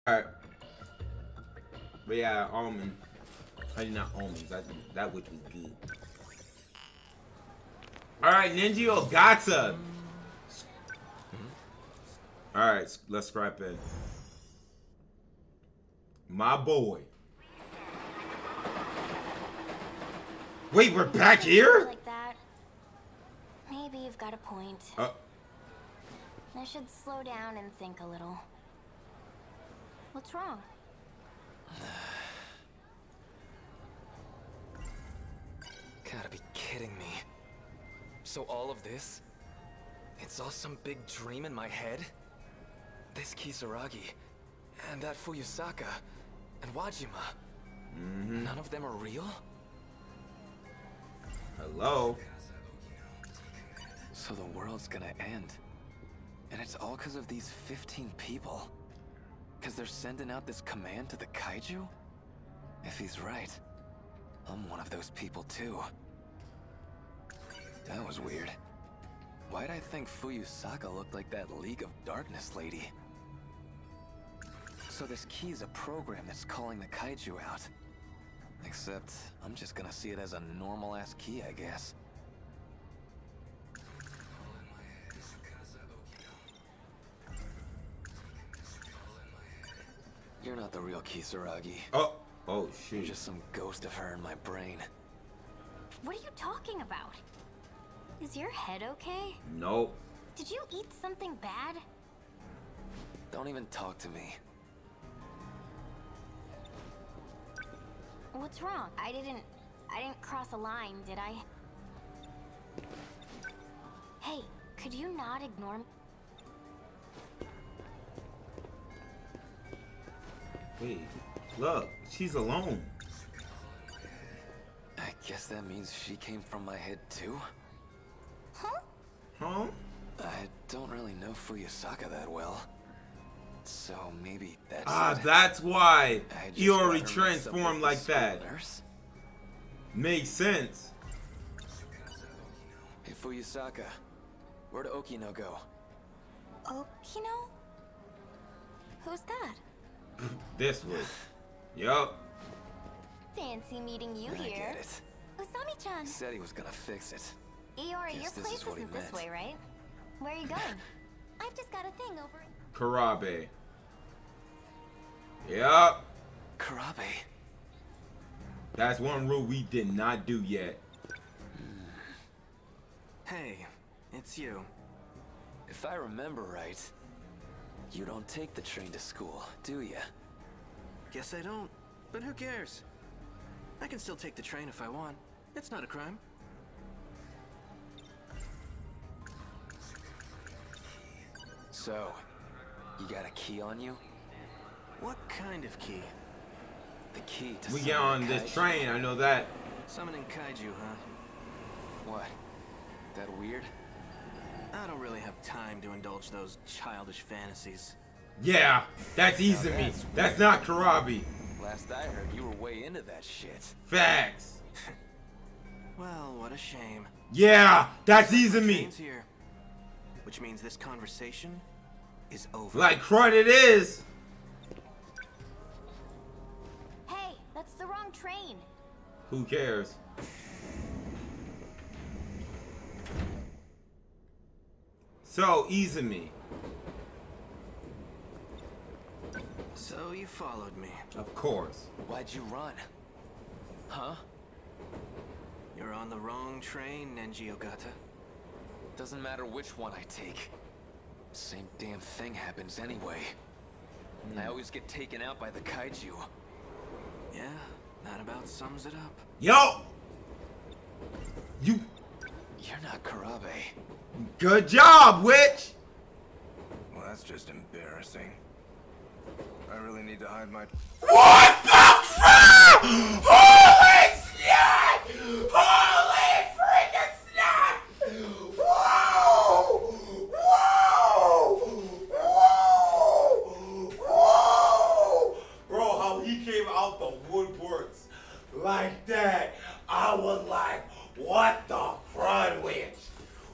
Alright. But yeah, almond. I mean, not almonds. That which was good. Alright, Nenji Ogata. Alright, let's scrap in. My boy. Wait, we're back here? Like that. Maybe you've got a point. I should slow down and think a little. What's wrong? Gotta be kidding me. So all of this? It's all some big dream in my head? This Kisaragi, and that Fuyusaka, and Wajima. None of them are real? Hello? So the world's gonna end. And it's all because of these 15 people? Because they're sending out this command to the kaiju? If he's right, I'm one of those people too. That was weird. Why'd I think Fuyusaka looked like that League of Darkness lady? So this key's a program that's calling the kaiju out. Except, I'm just gonna see it as a normal-ass key, I guess. You're not the real Kisaragi. Oh You're shoot. just some ghost of her in my brain. What are you talking about? Is your head okay? Nope. Did you eat something bad? Don't even talk to me. What's wrong? I didn't cross a line, did I? Hey, could you not ignore me? Wait, look, she's alone. I guess that means she came from my head too? Huh? Huh? I don't really know Fuyusaka that well. So maybe that's it. That's why I just he already got her mixed up with transformed the like school that. nurse? Makes sense. Hey Fuyusaka, where'd Okino go? Okino? Who's that? This was. Yup. Fancy meeting you I here. get it. Usami-chan. He said he was gonna fix it. Eeyore, your Guess this place is what he isn't this meant. way, right? Where are you going? I've just got a thing over in... Karabe. Yup. Karabe. That's one rule we did not do yet. Hey, it's you. If I remember right, you don't take the train to school, do ya? Guess I don't, but who cares? I can still take the train if I want. It's not a crime. So, you got a key on you? What kind of key? The key to We summon get on the this kaiju. train, I know that. Summoning kaiju, huh? What? That weird? I don't really have time to indulge those childish fantasies. Yeah, that's easy me. That's not Karabe. Last I heard, you were way into that shit. Facts. Well, what a shame. Yeah, that's easy me. Train's here, which means this conversation is over. Like crud it is. Hey, that's the wrong train. Who cares? So, Izumi. So you followed me. Of course. Why'd you run? Huh? You're on the wrong train, Nenji Ogata. Doesn't matter which one I take. Same damn thing happens anyway. I always get taken out by the kaiju. Yeah, that about sums it up. Yo! You... You're not Karabe. Good job, witch! Well, that's just embarrassing. I really need to hide my... What the fuck? Holy shit! Holy freaking snap! Whoa! Whoa! Whoa! Whoa! Bro, how he came out the woodworks like that, I was like, what the crud witch?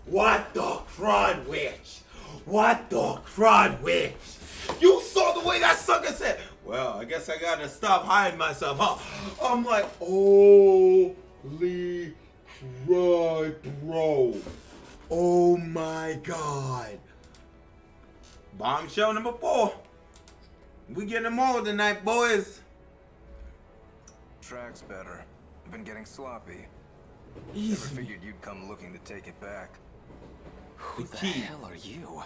What the crud witch? What the crud witch? You saw the way that sucker said, guess I gotta stop hiding myself, huh? I'm like, holy crud, bro. Oh my god. Bombshell number 4. We getting them all tonight, boys. Track's better. I've been getting sloppy. Easy. Never figured you'd come looking to take it back. Who the hell are you?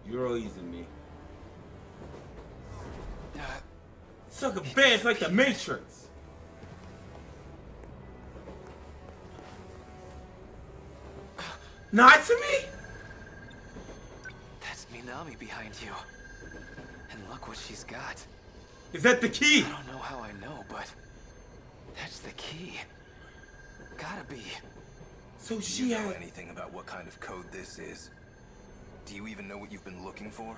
You're all easy me. Suck a bitch like the Matrix. Not to me? That's Minami behind you. And look what she's got. Is that the key? I don't know how I know, but that's the key. Gotta be. So Do she you know has... anything about what kind of code this is? Do you even know what you've been looking for?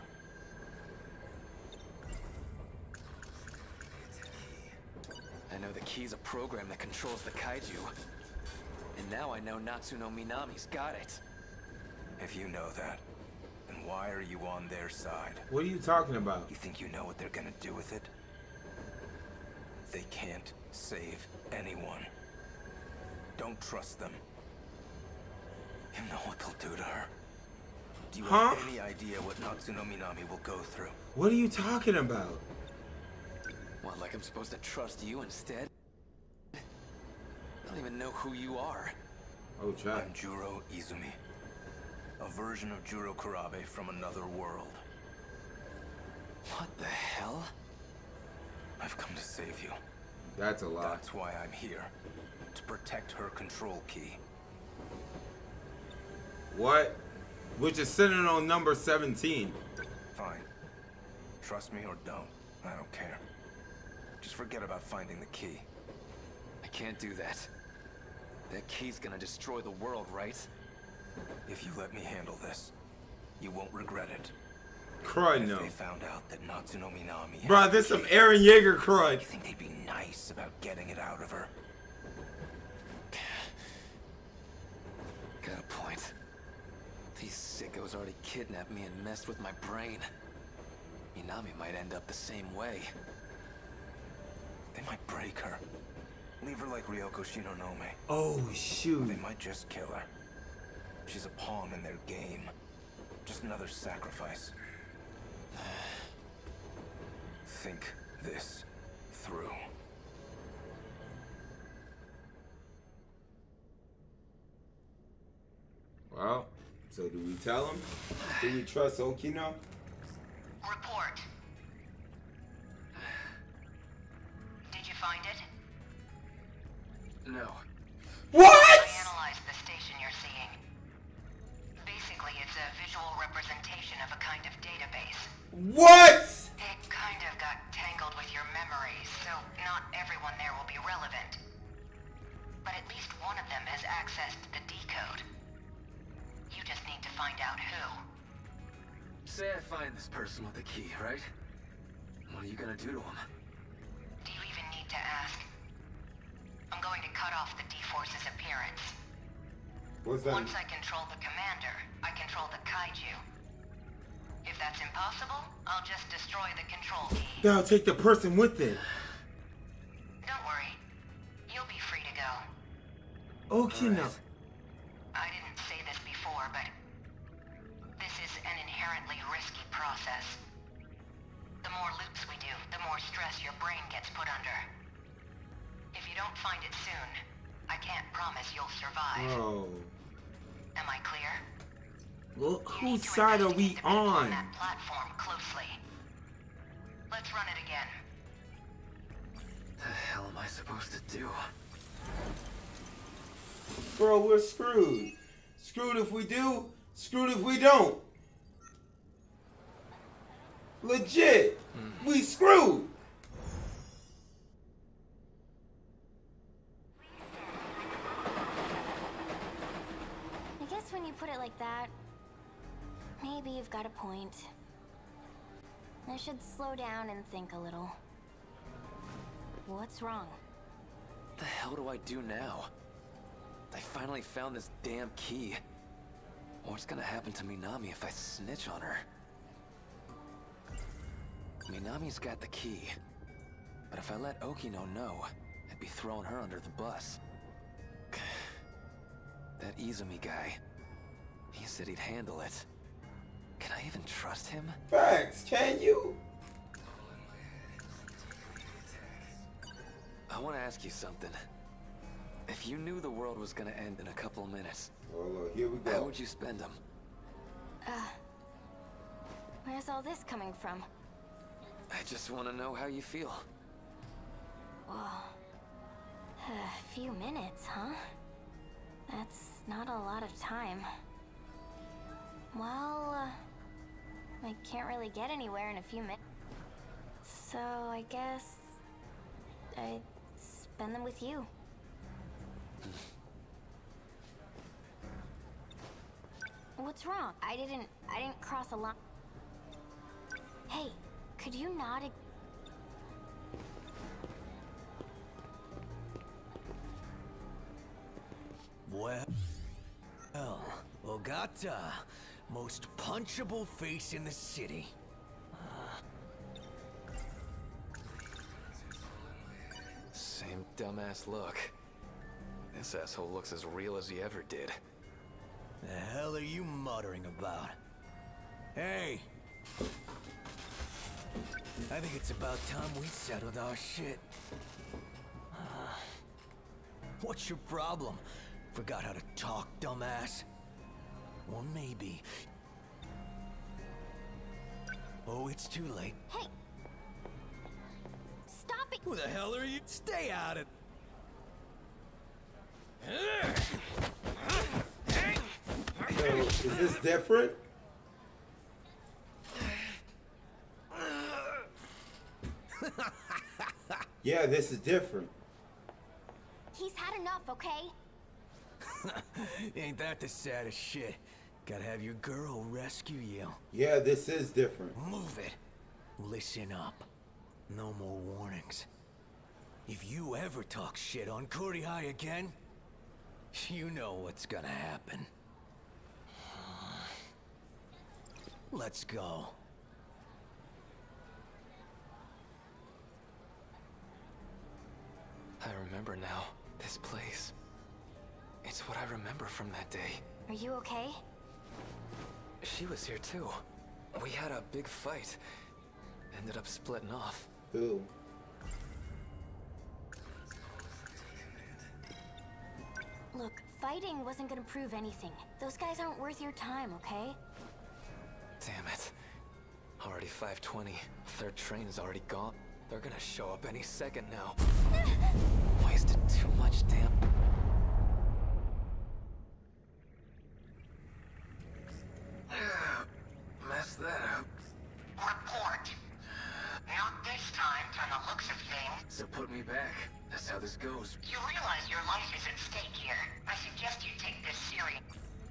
I know the key's a program that controls the kaiju. And now I know Natsuno Minami's got it. If you know that, then why are you on their side? What are you talking about? You think you know what they're gonna do with it? They can't save anyone. Don't trust them. You know what they'll do to her. Do you have any idea what Natsuno Minami will go through? What are you talking about? What, like I'm supposed to trust you instead? I don't even know who you are. Oh, Jack. I'm Juro Izumi. A version of Juro Kurabe from another world. What the hell? I've come to save you. That's a lot. That's why I'm here. To protect her control key. What? Which is Sentinel number 17. Fine. Trust me or don't. I don't care. Just forget about finding the key. I can't do that. That key's gonna destroy the world, right? If you let me handle this, you won't regret it. Crud, If no. they found out that Natsuno Minami had Bruh, the this some key, Aaron Yeager crud. you think they'd be nice about getting it out of her? Got a point. These sickos already kidnapped me and messed with my brain. Minami might end up the same way. They might break her. Leave her like Ryoko Shinonome. Oh, shoot. They might just kill her. She's a pawn in their game. Just another sacrifice. Think this through. Well, so do we tell him? Do we trust Okino? Report. Did you find it? No. What? I analyzed the station you're seeing. Basically, it's a visual representation of a kind of database. What? It kind of got tangled with your memories, so not everyone there will be relevant. But at least one of them has accessed the decode. You just need to find out who. Say I find this person with the key, right? What are you gonna do to him? Do you even need to ask? I'm going to cut off the D-Force's appearance. What's that? Once I control the commander, I control the kaiju. If that's impossible, I'll just destroy the control key. Now take the person with it. Don't worry. You'll be free to go. Okino. I didn't say this before, but this is an inherently risky process. The more loops we do, the more stress your brain gets put under. If you don't find it soon, I can't promise you'll survive. Oh. Am I clear? Well, You need whose to side are investigate we the people on? that platform closely. Let's run it again. The hell am I supposed to do? Bro, we're screwed. Screwed if we do, screwed if we don't. Legit. We screwed. I guess when you put it like that, maybe you've got a point. I should slow down and think a little. What's wrong? What the hell do I do now? I finally found this damn key. What's gonna happen to Minami if I snitch on her? Minami's got the key. But if I let Okino know, I'd be throwing her under the bus. That Izumi guy, he said he'd handle it. Can I even trust him? Facts, can you? I want to ask you something. If you knew the world was gonna end in a couple of minutes, Oh, look, here we how go. would you spend them? Where's all this coming from? I just want to know how you feel. Whoa. A few minutes, huh? That's not a lot of time. Well, I can't really get anywhere in a few minutes. So I guess I'd spend them with you. What's wrong? I didn't cross a line. Hey, could you not? Well, Ogata, most punchable face in the city. Same dumbass look. This asshole looks as real as he ever did. The hell are you muttering about? Hey! I think it's about time we settled our shit. What's your problem? Forgot how to talk, dumbass? Or maybe... Oh, it's too late. Hey! Stop it! Who the hell are you? Stay out of... So, is this different? Yeah, this is different. He's had enough, okay? Ain't that the saddest shit? Gotta have your girl rescue you. Yeah, this is different. Move it. Listen up. No more warnings. If you ever talk shit on Kurihai again, you know what's gonna happen. Let's go. I remember now. This place. It's what I remember from that day. Are you okay? She was here too. We had a big fight. Ended up splitting off. Who? Look, fighting wasn't gonna prove anything. Those guys aren't worth your time, okay? Damn it. Already 5:20. Third train is already gone. They're gonna show up any second now. Wasted too much damn... Messed that up. Report. Not this time, from the looks of things. So put me back. That's how this goes. You realize your life is at stake here. I suggest you take this serious.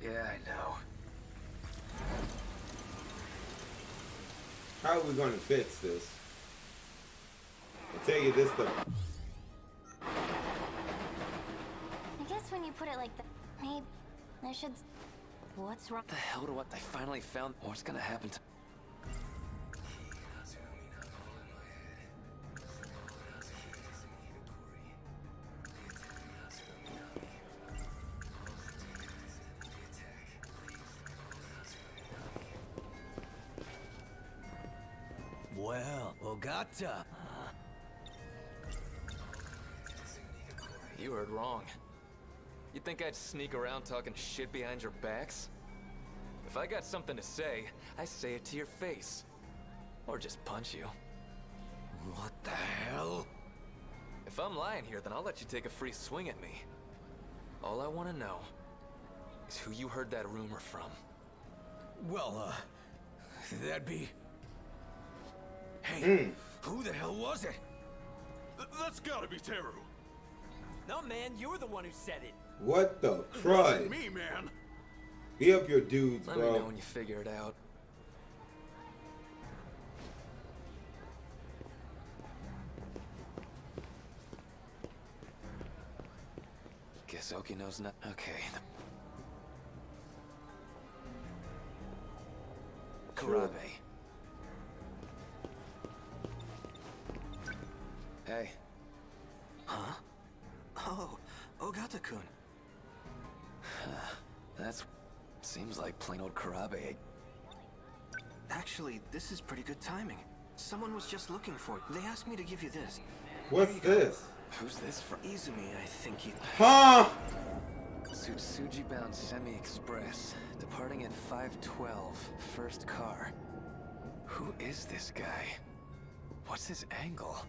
Yeah, I know. How are we gonna fix this? I tell you this stuff. I guess when you put it like that, maybe I should... What's wrong? What the hell do I finally found? What's gonna happen to... Well, Ogata. You heard wrong. You think I'd sneak around talking shit behind your backs? If I got something to say, I say it to your face. Or just punch you. What the hell? If I'm lying here, then I'll let you take a free swing at me. All I want to know is who you heard that rumor from. Well, that'd be... Hey, who the hell was it? That's gotta be Teru. No, man, you're the one who said it. What the Wasn't crud? me, man. Be up your dudes, Let me know bro. when you figure it out. Guess Okino's not... Okay. Sure. Kurabe. Hey. Huh? Oh, Ogata-kun. That's... seems like plain old Karabe. Actually, this is pretty good timing. Someone was just looking for it. They asked me to give you this. What's this? Who's this from? Izumi, I think you... Huh? Tsutsuji-bound Semi-Express, departing at 5:12, first car. Who is this guy? What's his angle?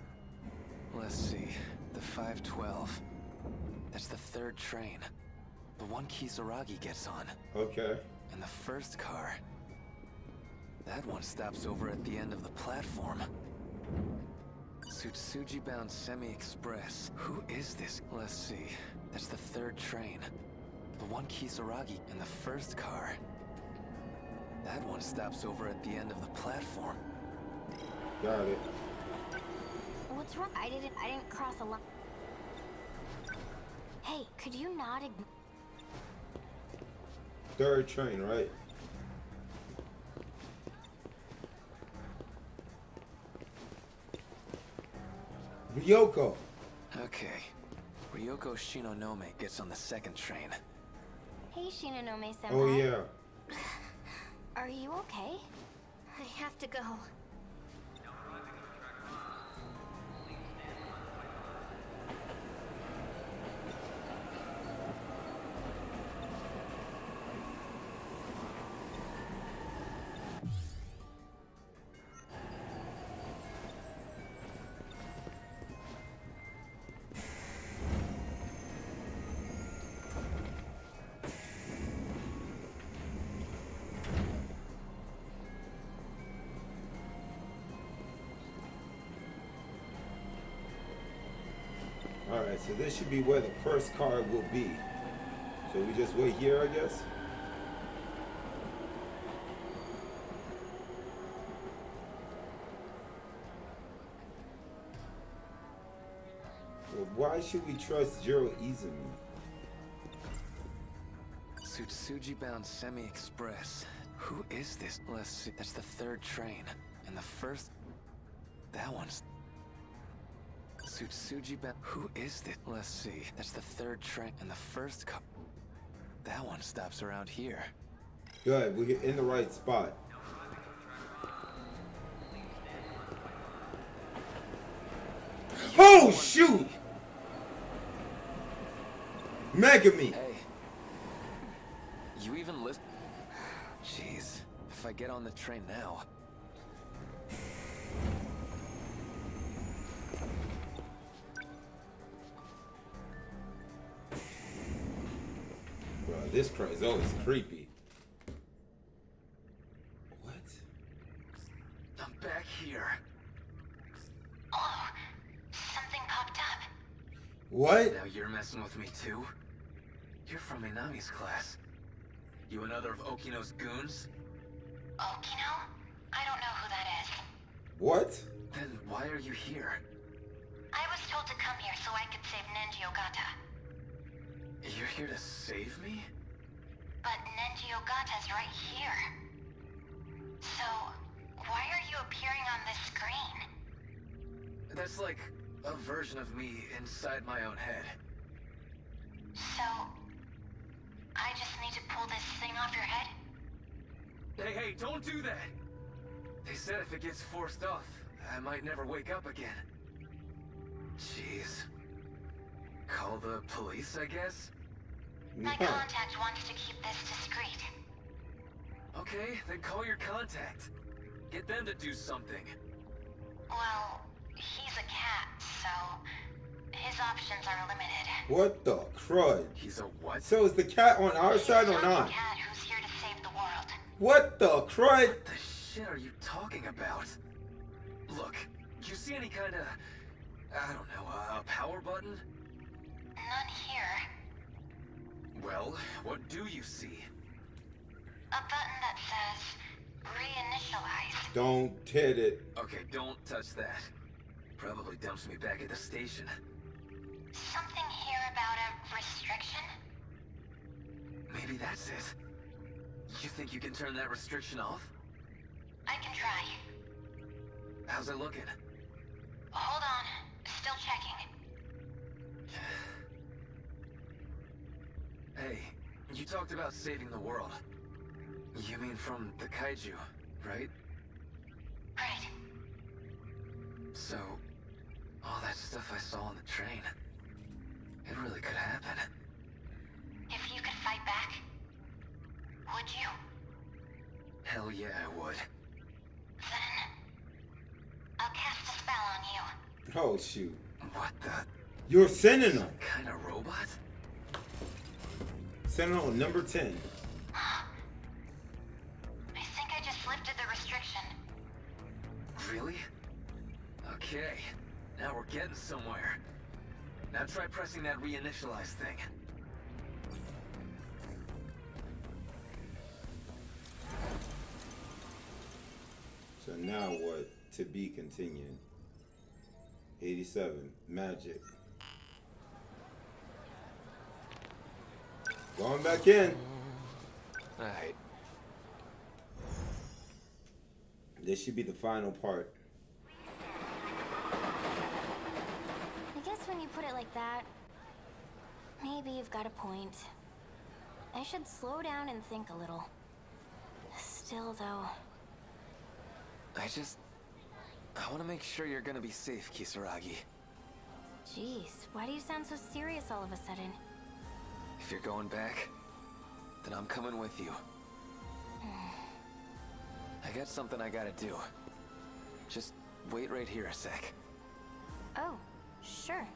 Let's see, the 5:12. That's the third train. The one Kisaragi gets on. Okay. And the first car. That one stops over at the end of the platform. Tsutsuji-bound Semi-Express. Who is this? Let's see. That's the third train. The one Kisaragi in the first car. That one stops over at the end of the platform. Got it. What's wrong? I didn't cross a line. Hey, could you not ignore? Third train, right? Ryoko. Okay. Ryoko Shinonome gets on the second train. Hey, Shinonome-senpai. Oh yeah. Are you okay? I have to go. Alright, so this should be where the first car will be. So we just wait here, I guess? Well, why should we trust Jiro Izumi? Tsutsuji-bound Semi-Express. Who is this? Let's see. That's the third train. And the first... That one's... Tsutsuji-bound... Who is this? Let's see. That's the third train. And the first car... That one stops around here. Good, we're in the right spot. Oh, shoot! Megami! Hey. You even listen? Jeez. If I get on the train now... Bro, this train is always creepy. What? I'm back here. Oh, something popped up. What? Now you're messing with me too? You're from Minami's class. You another of Okino's goons? Okino? I don't know who that is. What? Then why are you here? I was told to come here so I could save Nenji Ogata. You're here to save me? But Nenji Ogata's right here. So, why are you appearing on this screen? That's like a version of me inside my own head. So, I just need to pull this thing off your head? Hey, don't do that! They said if it gets forced off, I might never wake up again. Jeez. Call the police, I guess? My contact wants to keep this discreet. Okay, then call your contact. Get them to do something. Well, he's a cat, so his options are limited. What the crud? He's a what? So is the cat on our side or He's not? a cat who's here to save the world. What the crud? What the shit are you talking about? Look, you see any kind of, I don't know, a power button? None here. Well, what do you see? A button that says reinitialize. Don't hit it. Okay, don't touch that. Probably dumps me back at the station. Something here about a restriction? Maybe that's it. You think you can turn that restriction off? I can try. How's it looking? Hold on. Still Still checking. Hey, you talked about saving the world. You mean from the kaiju, right? Right. So, all that stuff I saw on the train, it really could happen. If you could fight back, would you? Hell yeah, I would. Then I'll cast a spell on you. Oh shoot. What the? You're Sentinel. Some kind of robot? Sentinel number 10. I think I just lifted the restriction. Really? Okay. Now we're getting somewhere. Now try pressing that reinitialize thing. So now what? To be continued. 87. Magic. Going back in. Alright. This should be the final part. I guess when you put it like that, maybe you've got a point. I should slow down and think a little. Still, though... I want to make sure you're gonna be safe, Kisaragi. Jeez, why do you sound so serious all of a sudden? If you're going back, then I'm coming with you. I got something I gotta do. Just wait right here a sec. Oh, sure.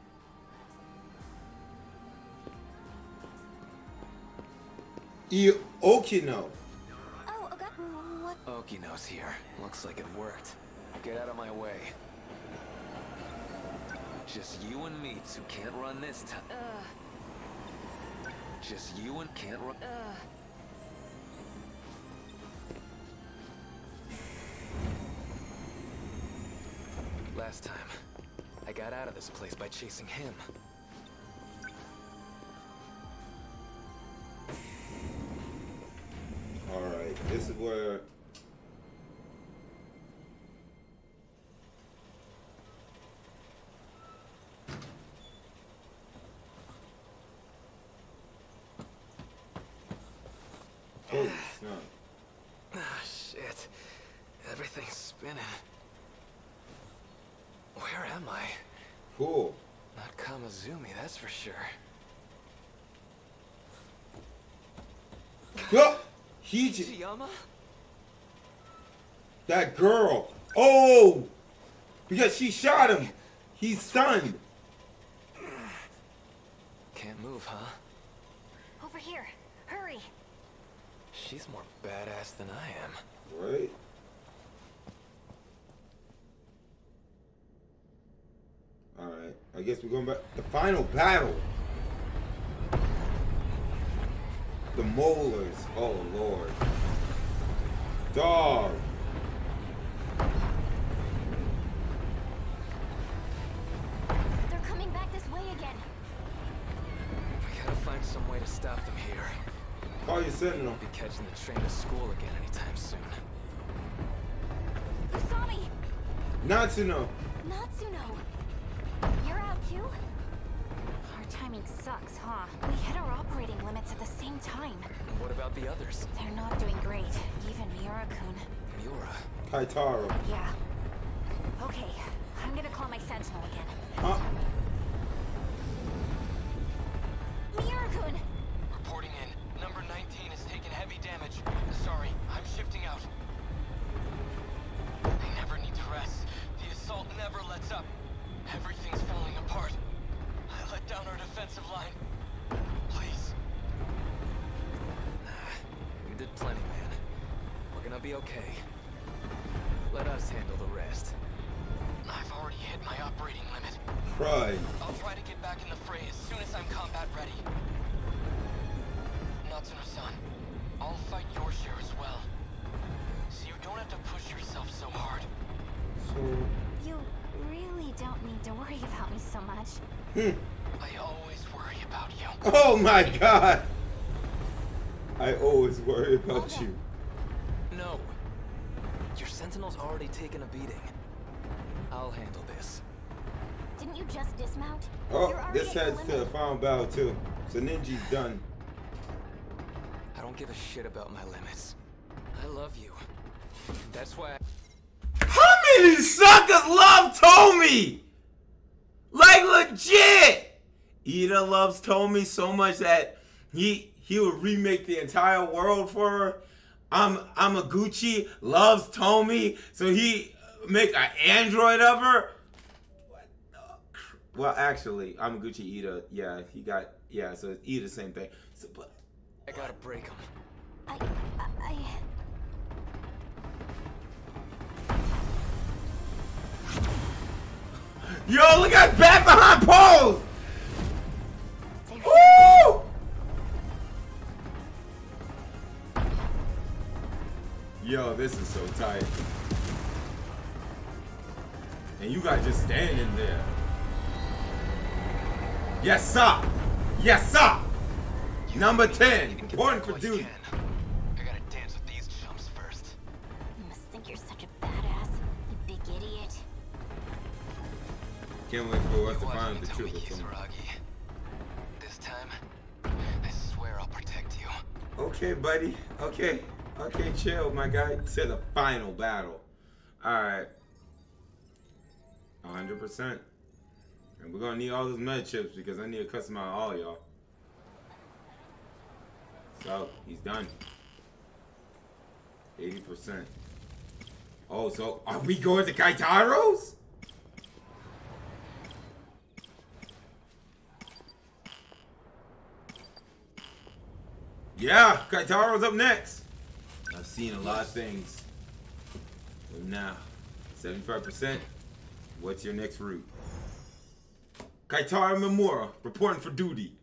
Okino. Oh, okay. What? Okino's here. Looks like it worked. Get out of my way. Just you and me who can't run this time. Just you and can't run. Last time, I got out of this place by chasing him. Alright, this is where... Holy snap. Ah, shit. Everything's spinning. Where am I? Cool. Not Kamazumi, that's for sure. Yo! He Chiyama? That girl. Oh! Because she shot him. He's stunned. Can't move, huh? Over here. Hurry. She's more badass than I am. Right? Alright. I guess we're going back. The final battle. The molars. Oh, Lord. Dog. They're coming back this way again. We gotta find some way to stop them here. Call your Sentinel. Won't be catching the train to school again anytime soon. Usami! Natsuno. Natsuno! You're out too? Our timing sucks, huh? We hit our operating limits at the same time. What about the others? They're not doing great. Even Miura-kun. Miura? Kaitaro. Yeah. Okay, I'm gonna call my Sentinel again. Huh? Miura-kun! Reporting in. Number 19 has taken heavy damage. Sorry, I'm shifting out. They never need to rest. The assault never lets up. Everything's falling apart. I let down our defensive line. Please. You did plenty, man. We're gonna be okay. Let us handle the rest. I've already hit my operating limit. Pride. I'll try to get back in the fray as soon as I'm combat ready. Natsuno-san, I'll fight your share as well. So you don't have to push yourself so hard. So... You really don't need to worry about me so much. I always worry about you. Oh my god! I always worry about you. No. Your Sentinel's already taken a beating. I'll handle this. Didn't you you just dismount? Oh, this heads to the final battle too. So Nenji's done. I don't give a shit about my limits. I love you. That's why How many suckers love Tommy? Like legit. Ida loves Tommy so much that he would remake the entire world for her. Amaguchi loves Tommy, so he make an android of her. Well, actually, Amaguchi Ida, yeah, so it's Ida, same thing. So, but I gotta break him. Yo, look at back behind pose! Woo! Yo, this is so tight. And you guys just standing there. Yes, sir! Yes, sir! Number 10, important for duty. I gotta dance with these chumps first. You must think you're such a badass, you big idiot. Can't wait for us to You watch find me, the Tommy truth of Tommy. Kisaragi. This time, I swear I'll protect you. Okay, buddy. Okay, chill, my guy. To the final battle. Alright. 100%. And we're gonna need all those med chips because I need to customize all y'all. So, he's done. 80%. Oh, so are we going to Kaitaro's? Yeah, Kaitaro's up next. I've seen a lot of things. But now, 75%. What's your next route? Kaitaro Memura, reporting for duty.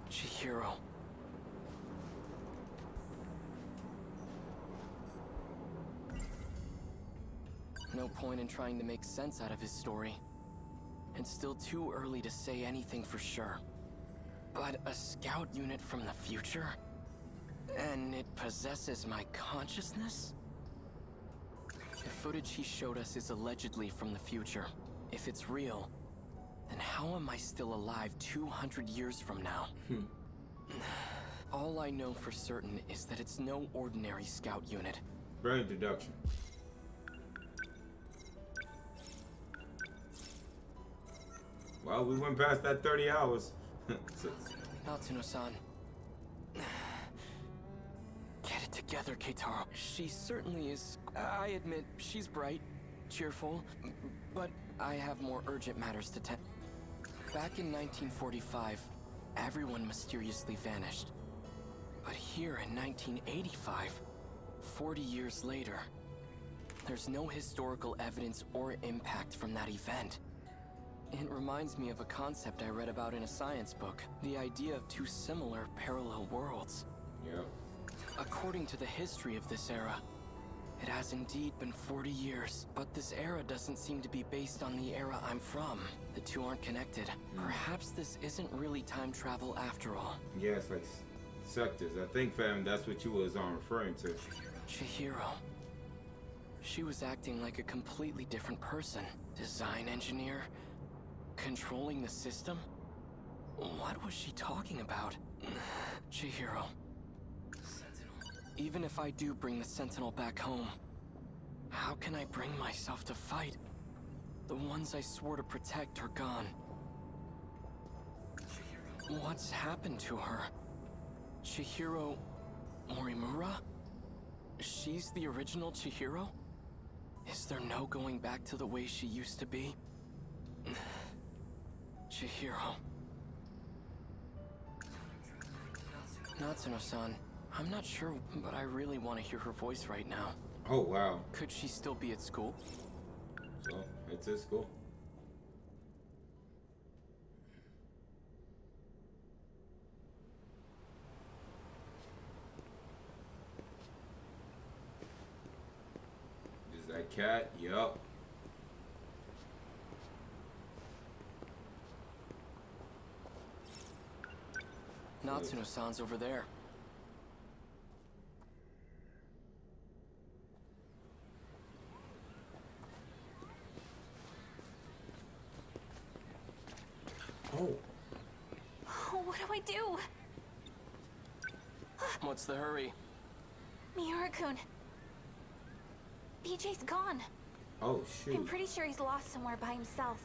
Chihiro. No point in trying to make sense out of his story. It's still too early to say anything for sure. But a scout unit from the future? And it possesses my consciousness? The footage he showed us is allegedly from the future. If it's real, then how am I still alive 200 years from now? All I know for certain is that it's no ordinary scout unit. Great deduction. Well, we went past that 30 hours. Natsuno-san. Get it together, Keitaro. She certainly is. I admit, she's bright, cheerful, but I have more urgent matters to tend. Back in 1945, everyone mysteriously vanished. But here in 1985, 40 years later, there's no historical evidence or impact from that event. It reminds me of a concept I read about in a science book, the idea of two similar parallel worlds. Yep. According to the history of this era, it has indeed been 40 years, but this era doesn't seem to be based on the era I'm from. The two aren't connected. Perhaps this isn't really time travel after all. Yeah, it's like sectors. I think, fam, that's what you was referring to. Chihiro. She was acting like a completely different person. Design engineer? Controlling the system? What was she talking about? Chihiro. Even if I do bring the Sentinel back home, how can I bring myself to fight? The ones I swore to protect are gone. What's happened to her? Chihiro Morimura? She's the original Chihiro? Is there no going back to the way she used to be? Chihiro. Natsuno-san, I'm not sure, but I really want to hear her voice right now. Oh, wow. Could she still be at school? So, it's at school. Is that cat? Yup. Natsuno-san's over there. Oh. Oh, what do I do? What's the hurry? Miura-kun. BJ's gone. Oh, I'm shoot. pretty sure he's lost somewhere by himself.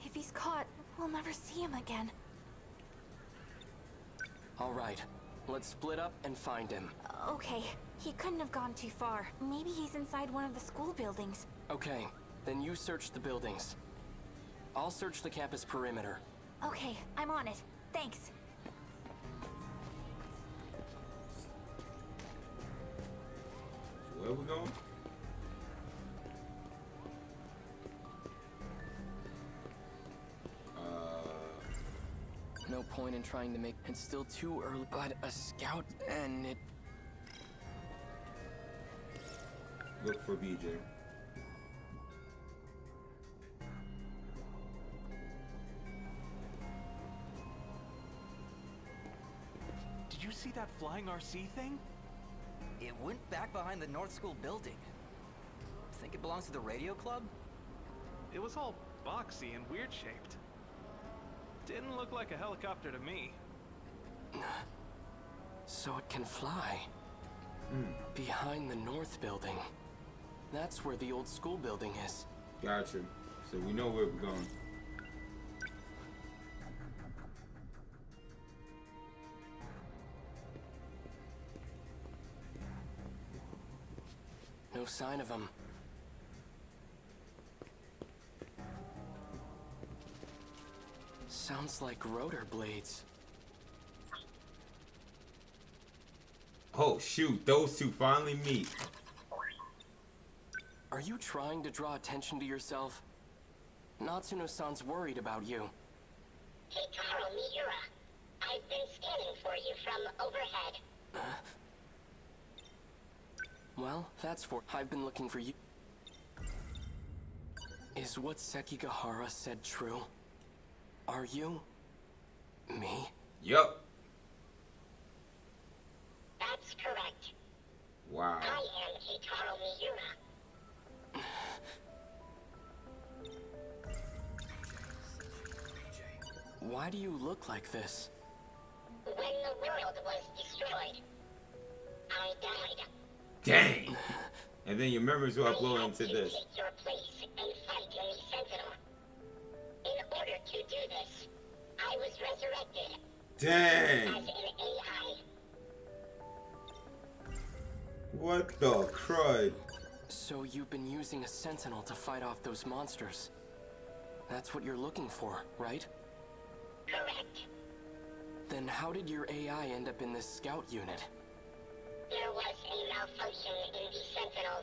If he's caught, we'll never see him again. All right, let's split up and find him. Okay, he couldn't have gone too far. Maybe he's inside one of the school buildings. Okay, then you search the buildings. I'll search the campus perimeter. Okay, I'm on it. Thanks. Where are we going? No point in trying to make it's still too early, but a scout and it. Look for BJ. Did you see that flying RC thing? It went back behind the North School building. Think it belongs to the radio club? It was all boxy and weird shaped. Didn't look like a helicopter to me. So it can fly. Behind the North building. That's where the old school building is. Gotcha. So we know where we're going. No sign of him. Sounds like rotor blades. Oh shoot, those two finally meet. Are you trying to draw attention to yourself? Natsuno-san's worried about you. Keitaro Miura, I've been scanning for you from overhead. Well, that's for I've been looking for you. Is what Sekigahara said true? Are you me? Yup. That's correct. Wow. I am Keitaro Miura. Why do you look like this? When the world was destroyed, I died. Dang. And then your memories will upload into this. Take your place and fight in the Sentinel. In order to do this, I was resurrected. Dang. As an AI. What the crud? So you've been using a Sentinel to fight off those monsters. That's what you're looking for, right? Correct. Then how did your AI end up in this scout unit? There was a malfunction in the Sentinel.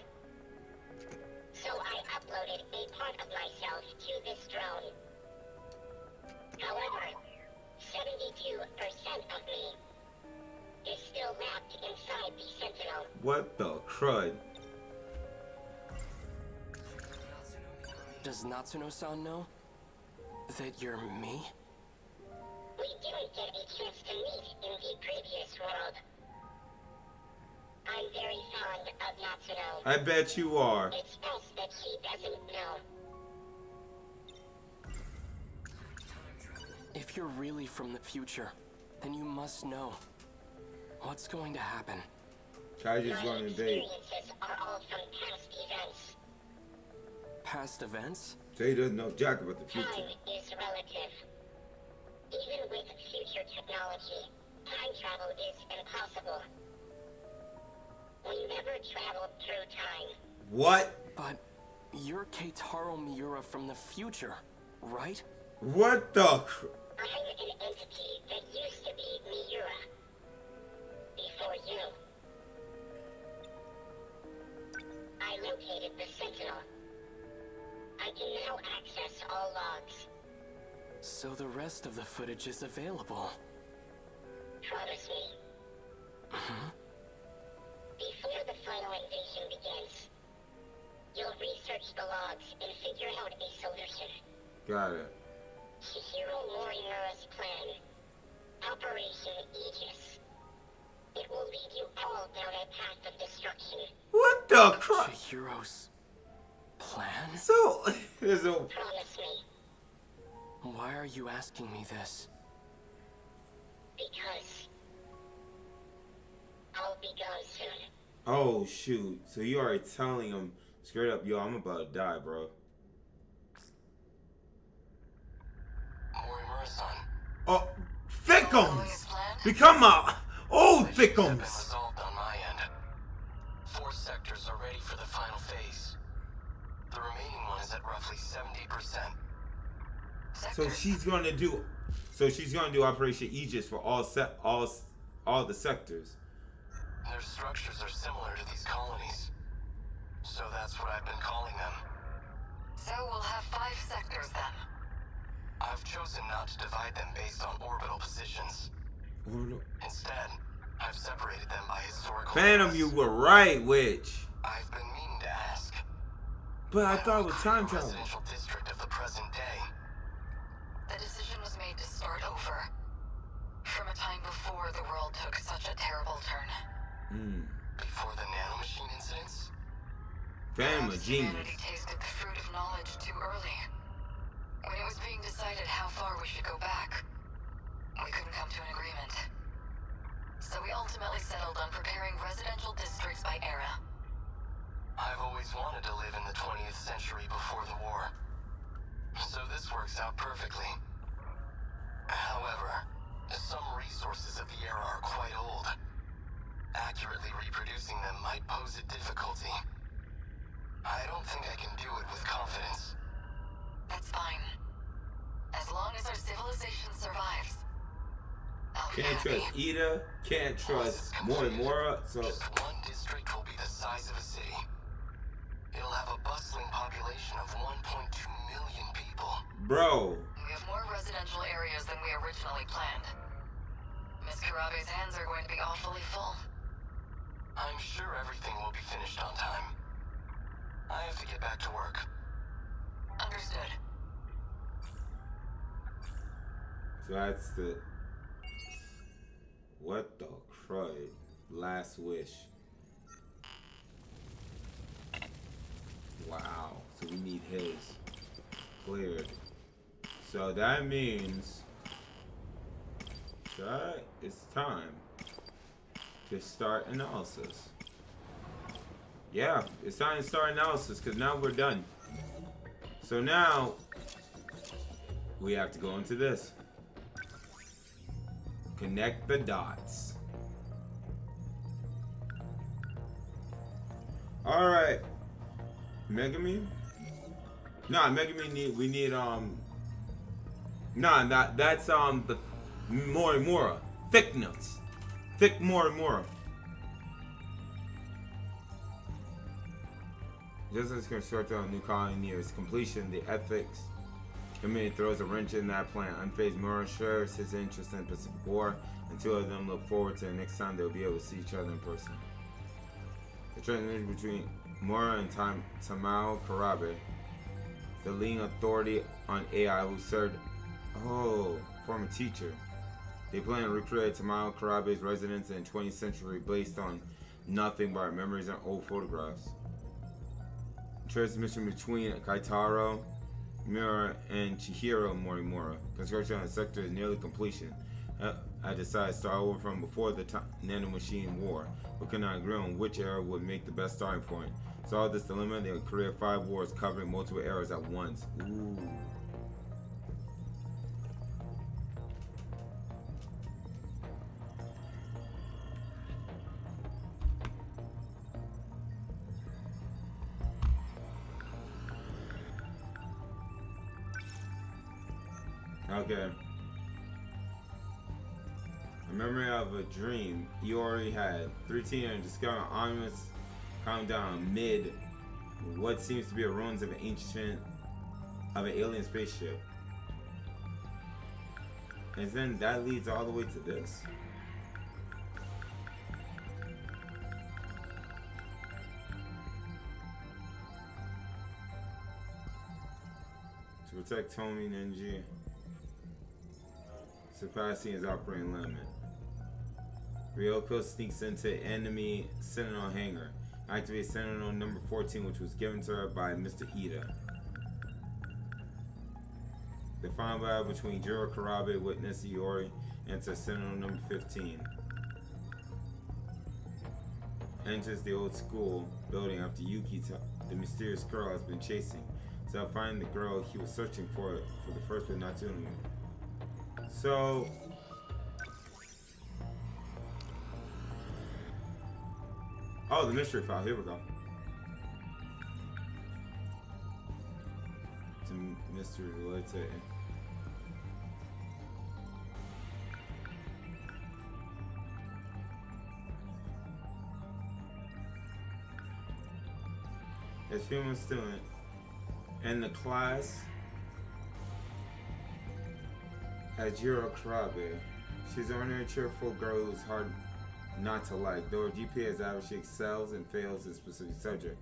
So I uploaded a part of myself to this drone. However, 72% of me is still wrapped inside the Sentinel. What the crud? Does Natsuno-san know that you're me? We didn't get a chance to meet in the previous world. I'm very fond of Natsuno. I bet you are. It's best that she doesn't know. If you're really from the future, then you must know. What's going to happen? Kaiju's going to invade. Experiences are all from past events. Past events? So he doesn't know jack about the future. Time is relative. Even with future technology, time travel is impossible. We never traveled through time. What? But you're Keitaro Miura from the future, right? What the cr- I'm an entity that used to be Miura. Before you. I located the Sentinel. I can now access all logs. So the rest of the footage is available. Promise me. Before the final invasion begins, you'll research the logs and figure out a solution. Got it. Chihiro Morimura's plan. Operation Aegis. It will lead you all down a path of destruction. What the crud? Chihiro's plan? So, there's a... Promise me. Why are you asking me this? Because I'll be gone soon. Oh shoot! So you already telling him straight up, yo, I'm about to die, bro. Morimura-san. Oh, Thickums! Become a old Thickums! Resolved on my end. 4 sectors are ready for the final phase. The remaining one is at roughly 70%. So she's gonna do. So she's gonna do Operation Aegis for all the sectors. Their structures are similar to these colonies, so that's what I've been calling them. So we'll have 5 sectors then. I've chosen not to divide them based on orbital positions. Instead, I've separated them by historical. Phantom, you were right, Witch. I've been meaning to ask. But I thought it was time travel. Residential district of the present day. The decision was made to start over. From a time before the world took such a terrible turn. Before the nanomachine incidents? Phantom, a genius. Humanity tasted the fruit of knowledge too early. When it was being decided how far we should go back, we couldn't come to an agreement. So we ultimately settled on preparing residential districts by era. I've always wanted to live in the 20th century before the war. So this works out perfectly. However, some resources of the era are quite old. Accurately reproducing them might pose a difficulty. I don't think I can do it with confidence. That's fine. As long as our civilization survives. Can't trust Ida, can't trust Morimura, so... Just one district will be the size of a city. It'll have a bustling population of 1.2 million people. Bro. We have more residential areas than we originally planned. Miss Karabe's hands are going to be awfully full. I'm sure everything will be finished on time. I have to get back to work. Understood. So that's the... What the crud? Last wish. Wow. So we need his cleared. So that means that it's time to start analysis. Yeah, it's time to start analysis because now we're done. So now we have to go into this. Connect the dots. All right, Megami. Nah, Megami we need Nah, that's the Morimura. Thick nuts. Thick Morimura. Just as constructed on a new colony nears completion, the ethics committee throws a wrench in that plan. Unfazed Mura shares his interest in the Pacific War, and 2 of them look forward to the next time they'll be able to see each other in person. The transition between Mura and Tamao Karabe, the leading authority on AI who served, former teacher. They plan to recreate Tamao Karabe's residence in the 20th century based on nothing but memories and old photographs. Transmission between Kaitaro, Miura, and Chihiro Morimura. Construction on the sector is nearly completion. I decided to start over from before the nanomachine war, but could not agree on which era would make the best starting point. Solve this dilemma, they would create 5 wars covering multiple eras at once. Ooh. Okay. A memory of a dream you already had. 3 teenagers discover an ominous countdown amid what seems to be a ruins of an alien spaceship. And then that leads all the way to this. To protect Tomi Nenji, surpassing his operating limit. Ryoko sneaks into enemy Sentinel hangar. Activate Sentinel number 14, which was given to her by Mr. Ida. The final battle between Jiro Karabe, Witness Iori, and Sentinel number 15. Enters the old school building after Yuki, the mysterious girl, has been chasing. So finding the girl he was searching for the first but not doing it. So oh, the mystery file, here we go. It's a mystery related to it. As female student in the class as Jiro Karabe. She's an ordinary, cheerful girl who's hard not to like. Though her GPA is average, she excels and fails in a specific subject.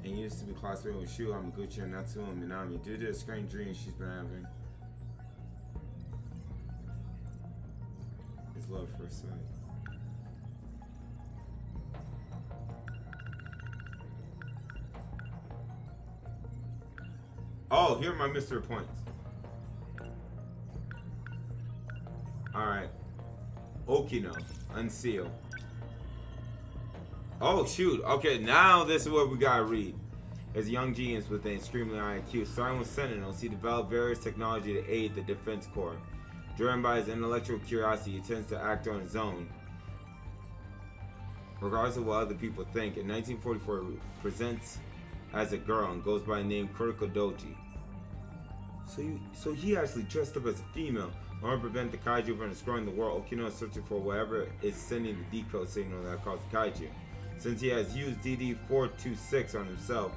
And used to be classmate with Shu Hamaguchi and Natsuo Minami. Due to a strange dream she's been having, it's love at first sight. Oh, here are my mystery points. Alright. Okino. Unseal. Oh, shoot. Okay, now this is what we gotta read. As a young genius with an extremely high IQ, starting with Sentinels, he developed various technology to aid the Defense Corps. Driven by his intellectual curiosity, he tends to act on his own, regardless of what other people think. In 1944, he presents as a girl and goes by the name Kuriko Doji. So he actually dressed up as a female in order to prevent the kaiju from destroying the world. Okino is searching for whatever is sending the decode signal that caused the kaiju. Since he has used DD-426 on himself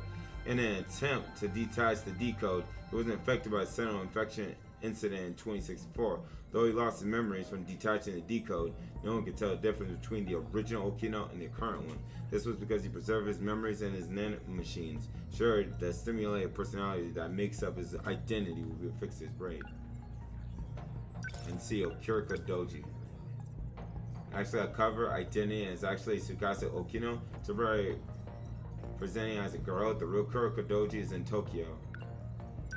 in an attempt to detach the decode, he wasn't affected by the Sentinel infection incident in 2064. Though he lost his memories from detaching the decode, no one could tell the difference between the original Okino and the current one. This was because he preserved his memories in his nanomachines. Sure, the stimulated personality that makes up his identity will be fixed to his brain. And seal, Kuriko Doji. Actually, a cover identity is actually Tsukasa Okino, temporarily presenting as a girl. The real Kuriko Doji is in Tokyo.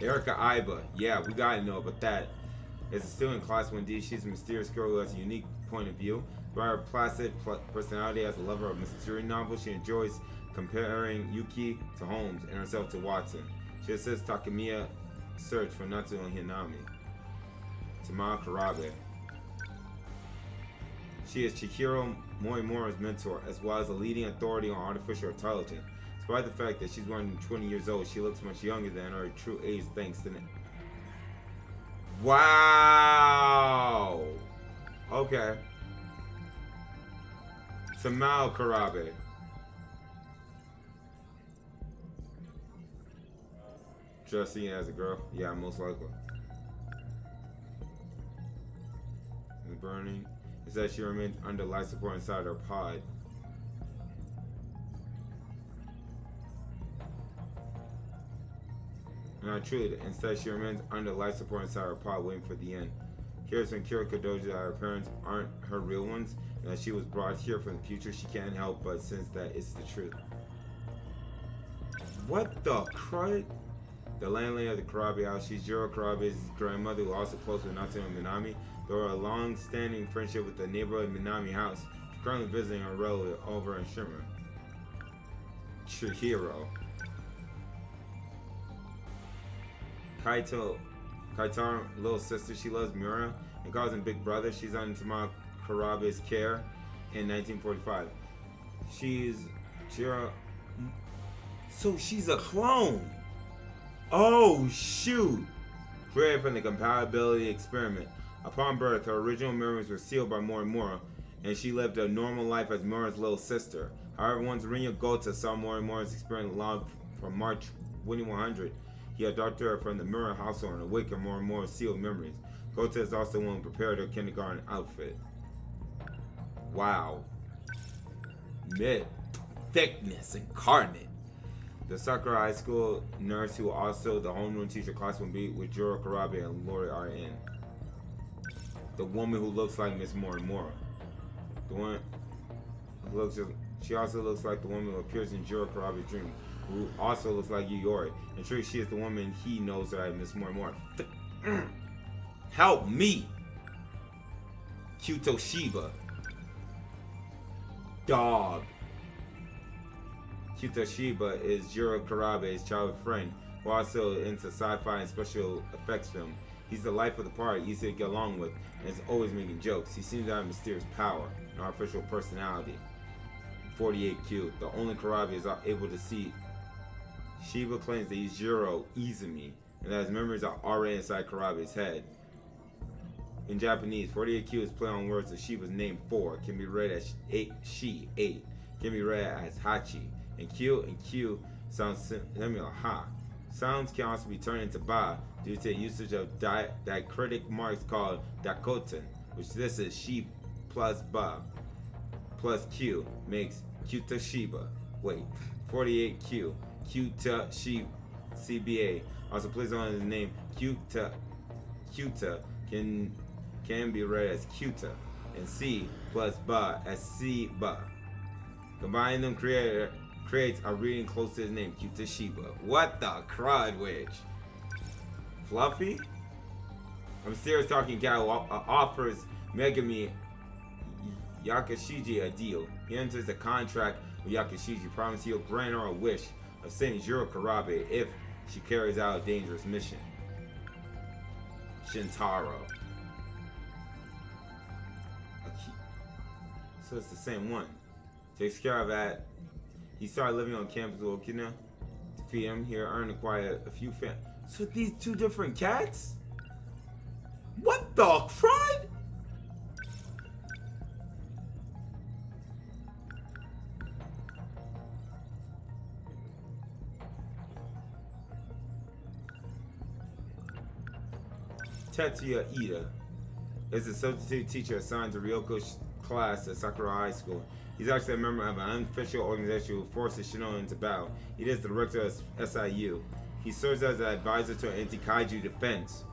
Erika Aiba, yeah, we gotta know about that. As a student in Class 1D, she's a mysterious girl who has a unique point of view. By her placid personality as a lover of mystery novels, she enjoys comparing Yuki to Holmes and herself to Watson. She assists Takemiya's search for Natsuo Hinami. Tamara Karabe. She is Chihiro Morimura's mentor, as well as a leading authority on artificial intelligence. Despite the fact that she's 120 years old, she looks much younger than her true age thanks to... Wow! Okay. Tamao Karabe. Dressing as a girl? Yeah, most likely. The burning. It says she remains under life support inside her pod. No, truly, instead she remains under life support inside her pod waiting for the end. Here's when Kuriko Doji that her parents aren't her real ones, and that she was brought here from the future. She can't help but sense that it's the truth. What the crud? The landlady of the Karabe house, she's Jiro Karabe's grandmother, who also close with Natsuo Minami. Though a long-standing friendship with the neighborhood Minami house, she's currently visiting her relative over in Shimmer. Chihiro. Kaitaro's little sister, she loves Miura and calls him Big Brother. She's under Tamara Karabe's care in 1945. She's Chihiro. So she's a clone. Oh shoot! Created from the compatibility experiment. Upon birth, her original memories were sealed by Morimura, and she lived a normal life as Miura's little sister. However, once Rinya Gota saw Morimura's experiment log from March 2100, he adopted her from the Miura household and awakened Morimura's sealed memories. Gota is also the one who prepared her kindergarten outfit. Wow. Mid thickness incarnate. The Sakura High School nurse, who also the homeroom teacher, Class 1B, with Jiro Karabe and Lori R.N. The woman who looks like Miss Morimura. The one who looks just, she also looks like the woman who appears in Jiro Karabe's dream. who also looks like Yuyori. And truly, she is the woman he knows that I miss more and more. Help me! Kyoto Shiba. Dog. Kyoto Shiba is Jiro Karabe's childhood friend, who also into sci-fi and special effects film. He's the life of the party, easy to get along with, and is always making jokes. He seems to have mysterious power, an artificial personality. 48Q, the only Karabe is able to see. Shiba claims that he's Jiro Izumi, and that his memories are already inside Karabe's head. In Japanese, 48Q is play on words of Shiba's name 4, can be read as 8, Shi, 8, can be read as Hachi, and Q sounds similar, Ha. Sounds can also be turned into Ba due to the usage of diacritic marks called dakoten, which this is Shi plus Ba plus Q makes Kyuta Shiba. Wait, 48Q, Kyuta Shiba, CBA, also plays on his name Kyuta can be read as Kyuta, and C plus Ba as C Ba. Combining them creates a reading close to his name, Kyuta Shiba. What the crud witch? Fluffy? A mysterious talking cat offers Megami Yakashiji a deal. He enters a contract with Yakashiji, promising he'll grant her a wish of saving Jiro Karabe if she carries out a dangerous mission. Shintaro. So it's the same one. Takes care of that. He started living on campus with Okina to feed him. Here, earn acquire a few fans. So these two different cats? What the crud? Tetsuya Ida is a substitute teacher assigned to Ryoko's class at Sakura High School. He's actually a member of an unofficial organization who forces Shinoda into battle. He is the director of SIU. He serves as an advisor to anti-kaiju defense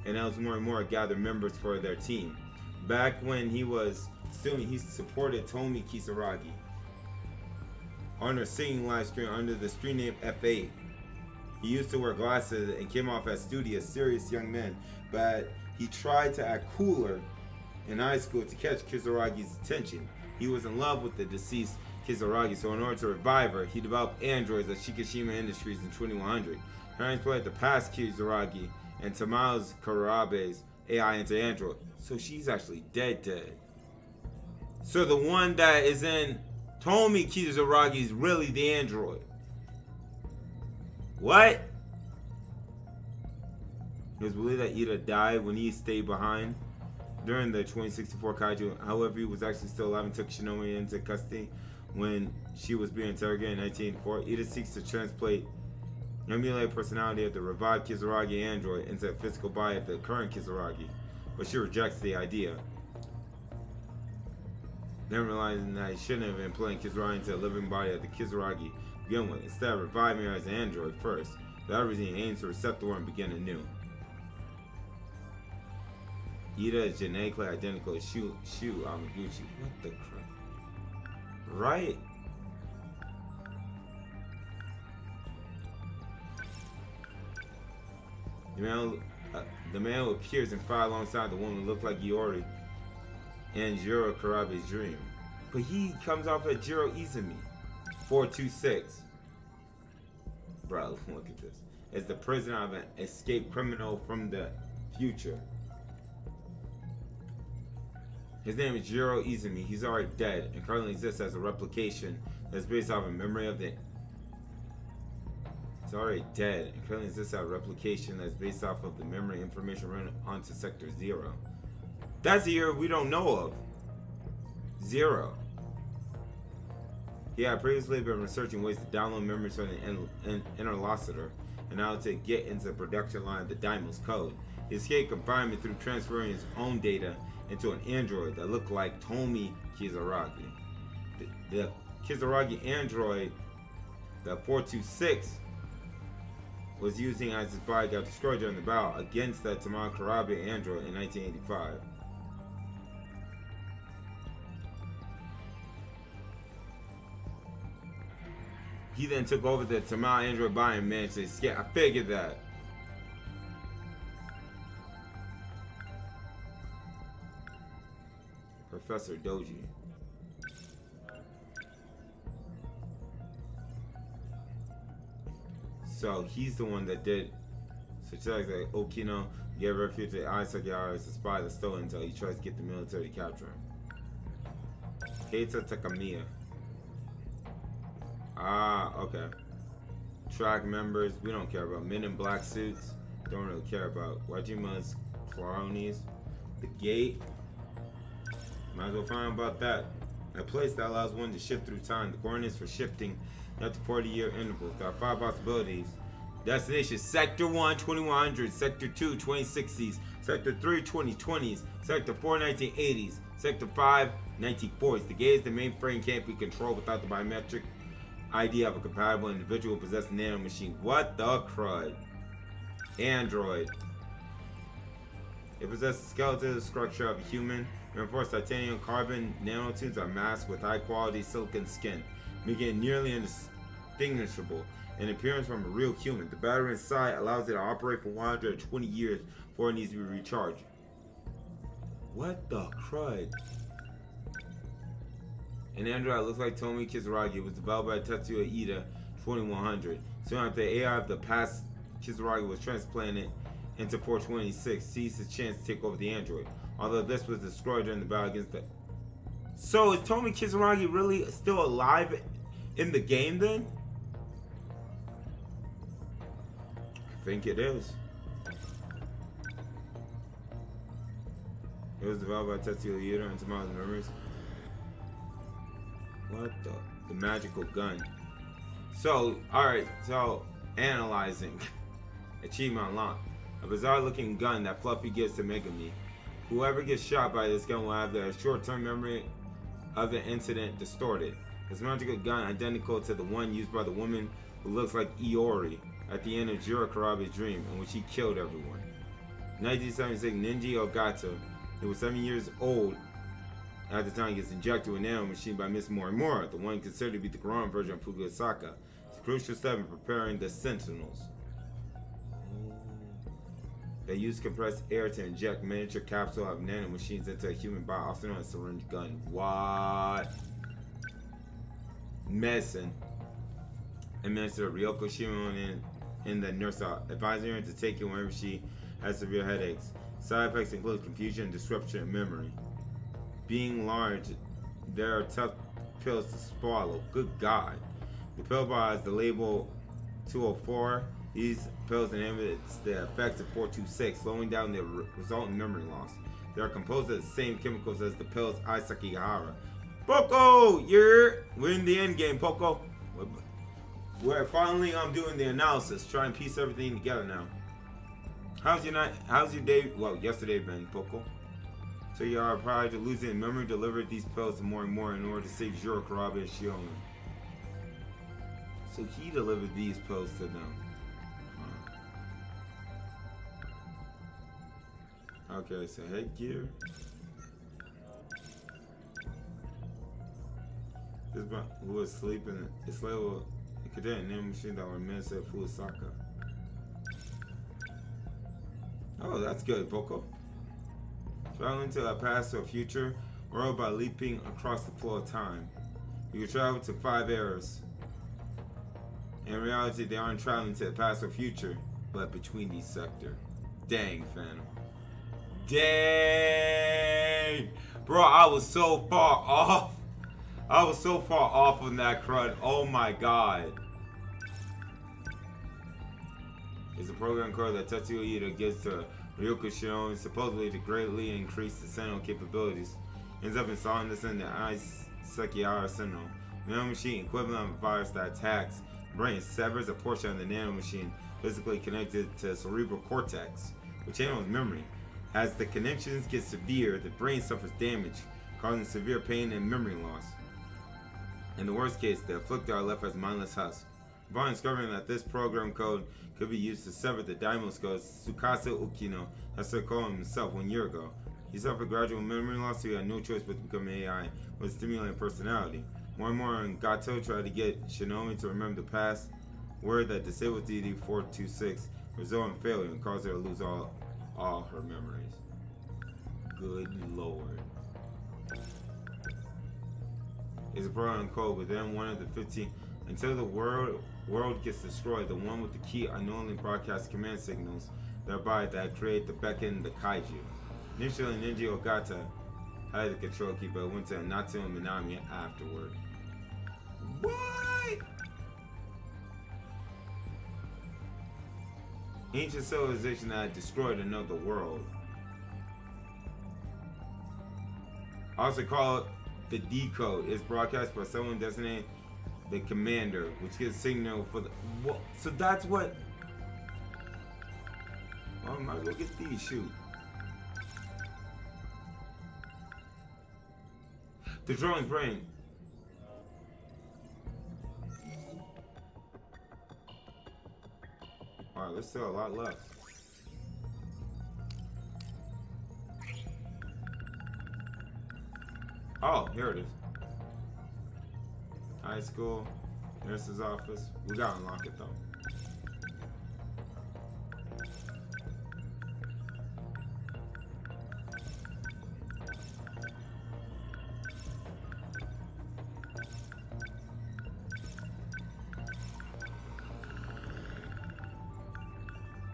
and helps more and more gather members for their team. Back when he was student, he supported Tomi Kisaragi on her singing live stream under the stream name F8. He used to wear glasses and came off as studious, serious young man, but he tried to act cooler in high school to catch Kisaragi's attention. He was in love with the deceased Kisaragi, so in order to revive her, he developed androids at Shikishima Industries in 2100. Parents played the past Kisaragi and Tamao Karabe's AI into android. So she's actually dead. So the one that is in Tomi Kisaragi is really the android. What? It was believed that Ida died when he stayed behind during the 2064 kaiju. However, he was actually still alive and took Shinomi into custody when she was being interrogated in 1984. Ida seeks to translate emulate personality of the revived Kisaragi android into a physical body of the current Kisaragi, but she rejects the idea. Then realizing that he shouldn't have been playing Kisaragi into a living body of the Kisaragi to begin with, instead of reviving her as an android first. For that reason, he aims to reset the war and begin anew. Ida is genetically identical to Shu Amaguchi. What the crap? Right? The man who appears in fire alongside the woman looked like Iori and Jiro Karabe's dream. But he comes off as Jiro Izumi. 426. Bro, look at this. Is the prisoner of an escaped criminal from the future. His name is Jiro Izumi. He's already dead and currently exists as a replication that's based off a memory of the... He's already dead and currently exists as a replication that's based off of the memory information run onto Sector 0. That's the year we don't know of. 0. He had previously been researching ways to download memories from the interlocutor and now to get into the production line of the Daimos code. He escaped confinement through transferring his own data into an android that looked like Tomi Kisaragi. The Kisaragi android that 426 was using as his body got destroyed during the battle against the Tamao Karabe android in 1985. He then took over the Tamil android body and managed to escape. I figured that. Professor Doji. So he's the one that did such as like Okino gave refuge to Isaac Yara as a spy that stole until he tries to get the military to capture him. Keita Takamiya. Ah, okay. Track members, we don't care about. Men in black suits, don't really care about. Wajima's cronies. The gate. Might as well find out about that. A place that allows one to shift through time. The coordinates for shifting after 40-year intervals. There are 5 possibilities. Destination: Sector 1, 2100, Sector 2, 2060s, Sector 3, 2020s, Sector 4, 1980s, Sector 5, 1940s. The gate is the mainframe can't be controlled without the biometric ID of a compatible individual possessing nanomachine. What the crud? Android. It possesses the skeletal structure of a human. Reinforced titanium carbon nanotubes are masked with high-quality silicon skin, making it nearly indistinguishable in appearance from a real human. The battery inside allows it to operate for 120 years before it needs to be recharged. What the crud? An android that looks like Tomi Kizuragi was developed by Tetsuya Ida 2100. Soon after the AI of the past, Kizuragi was transplanted into 426, seized his chance to take over the android. Although this was destroyed during the battle against the... So is Tomi Kizuragi really still alive in the game then? I think it is. It was developed by Tetsuya Ida and Tomorrow's Memories. What the magical gun. So, alright, so analyzing. Achievement unlocked. A bizarre looking gun that Fluffy gives to Megami. Whoever gets shot by this gun will have their short-term memory of the incident distorted. This magical gun identical to the one used by the woman who looks like Iori at the end of Jiro Karabe's dream, in which he killed everyone. 1976, Nenji Ogata, who was 7 years old at the time, gets injected with a nanomachine by Miss Morimura, the one considered to be the ground version of Fukusaka. It's a crucial step in preparing the Sentinels. They use compressed air to inject miniature capsule of nanomachines into a human body, also known as syringe gun. What? Medicine. Administered Ryoko Shimon in the nurse advising her to take it whenever she has severe headaches. Side effects include confusion and disruption of memory. Being large, there are tough pills to swallow. Good God. The pill bar has the label 204. These pills inhibit the effects of 426, slowing down the resultant memory loss. They are composed of the same chemicals as the pills Isakihara. Poco! We're in the end game, Poco. We're finally doing the analysis, trying to piece everything together now. How's your day? Well, yesterday been, Poco. So you are prior to losing memory, delivered these pills to Morimura in order to save Jiro Karabe and Shiona. So he delivered these pills to them. Okay, so headgear. This one who was sleeping is labeled a cadet name machine that were administered at Fukusaka. Oh, that's good, Poco. Traveling to a past or future, or by leaping across the floor of time. You can travel to 5 eras. In reality, they aren't traveling to the past or future, but between these sectors. Dang, Phantom. Dang! Bro, I was so far off. I was so far off on that crud. Oh my god. It's a program code that Tetsuya Ida gives to Ryoko Shion, supposedly to greatly increase the Sentinel capabilities. Ends up installing this in the Isakihara Sentinel. Nanomachine equivalent of a virus that attacks the brain, severs a portion of the nanomachine physically connected to the cerebral cortex, which handles memory. As the connections get severe, the brain suffers damage, causing severe pain and memory loss. In the worst case, the afflicted are left as mindless husks. Upon discovering that this program code could be used to sever the Daimos ghost, Tsukasa Ukino has called himself 1 year ago. He suffered gradual memory loss, so he had no choice but to become an AI with a stimulating personality. More and more, Gato tried to get Shinomi to remember the past. Word that disabled DD-426 result in failure and caused her to lose all her memories. Good lord. It's a program code, but then one of the 15 until the world gets destroyed, the one with the key unknowingly broadcasts command signals thereby that create the beacon, the kaiju. Initially, Nenji Ogata had the control key, but went to Natsu and Minami afterward. What? Ancient civilization that had destroyed another world. Also called the decode, is broadcast by someone designated the commander, which gives signal for the. What? So that's what. Well, I might as well get these. Shoot. The drone's brain. Wow, there's still a lot left. Oh, here it is. High school, nurse's office. We gotta unlock it though.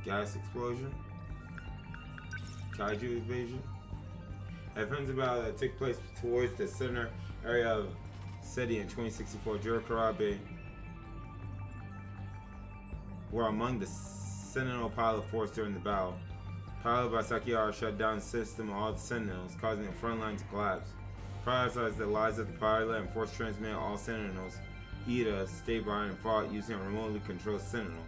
Gas explosion. Kaiju invasion. Events about that took place towards the center area of City in 2064. Jiro Karabe were among the Sentinel pilot force during the battle. Pilot by Sakihara shut down the system of all the Sentinels, causing the front line to collapse. Prioritized the lives of the pilot and force transmitted all Sentinels. Ida stayed behind and fought using a remotely controlled Sentinel.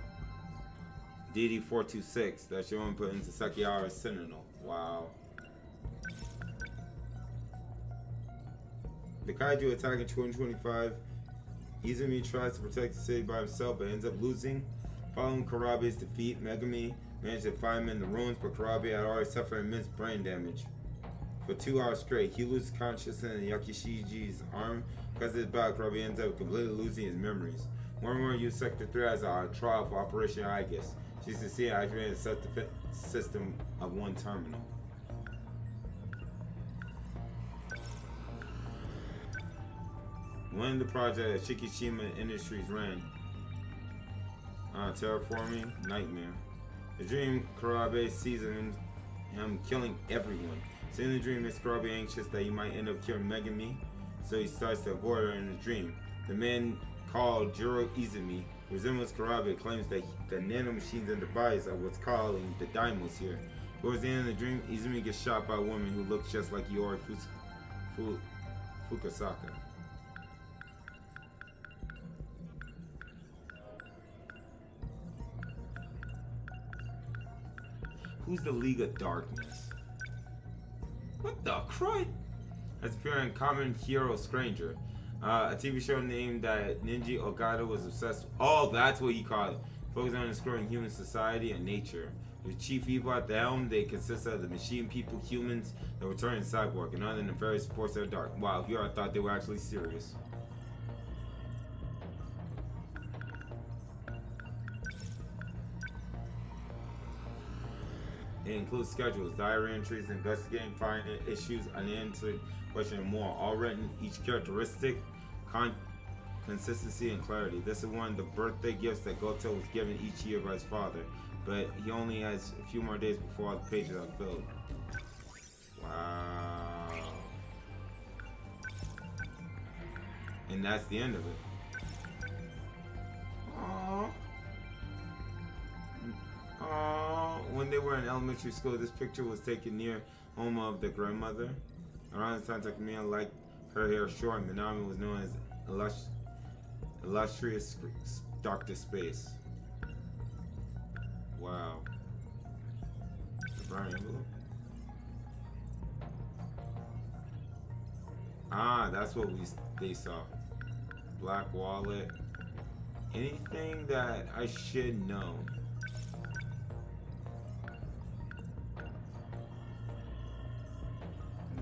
DD-426 that Shogun put into Sakihara's Sentinel. Wow. The kaiju attack in 2025. Izumi tries to protect the city by himself but ends up losing. Following Karabe's defeat, Megami managed to find him in the ruins, but Karabe had already suffered immense brain damage. For 2 hours straight, he loses consciousness in Yakishiji's arm. Because of this battle, Karabe ends up completely losing his memories. More and more use Sector 3 as a trial for Operation Aegis. She succeeded in activating the self-defense system of one terminal. When the project that Shikishima Industries ran, terraforming nightmare. The dream, Karabe sees him killing everyone. Seeing the dream makes Karabe anxious that he might end up killing Megami, so he starts to avoid her in the dream. The man called Jiro Izumi resembles Karabe, claims that the nanomachines and devices are what's calling the daimos here. Towards the end of the dream, Izumi gets shot by a woman who looks just like Yori Fukasaka. Who's the League of Darkness? What the crud? Has appeared in Common Hero Stranger, a TV show named that Nenji Ogata was obsessed with. Oh, that's what he called it. Focused on exploring human society and nature. With chief evil at the helm, they consist of the machine people, humans that were turned cyborg, and other nefarious forces of dark. Wow, here I thought they were actually serious. It includes schedules, diary entries, investigating, finding issues, unanswered questions, and more. All written, each characteristic, consistency, and clarity. This is one of the birthday gifts that Goto was given each year by his father, but he only has a few more days before all the pages are filled. Wow. And that's the end of it. Aww. When they were in elementary school, this picture was taken near home of the grandmother. Around this time, Takamiya liked her hair short, and Minami was known as illustrious Dr. Space. Wow. The brown envelope. Ah, that's what they saw. Black wallet. Anything that I should know.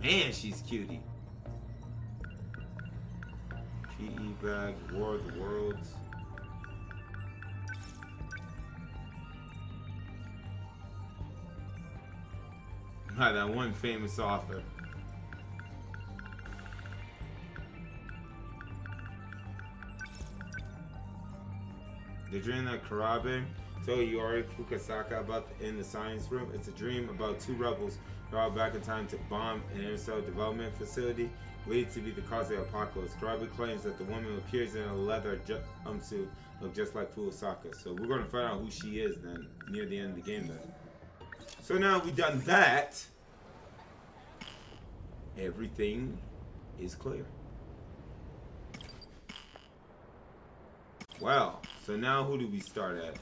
Man, she's cutie. PE bag, War of the Worlds. Ah, that one famous author. The dream that Karabe told Yori Fukasaka about in the science room. It's a dream about two rebels brought back in time to bomb an interstellar development facility, believed to be the cause of the apocalypse. Karabe claims that the woman who appears in a leather jumpsuit looks just like Fukasaka. So we're going to find out who she is then, near the end of the game then. So now we've done that, everything is clear. Well, so now who do we start at?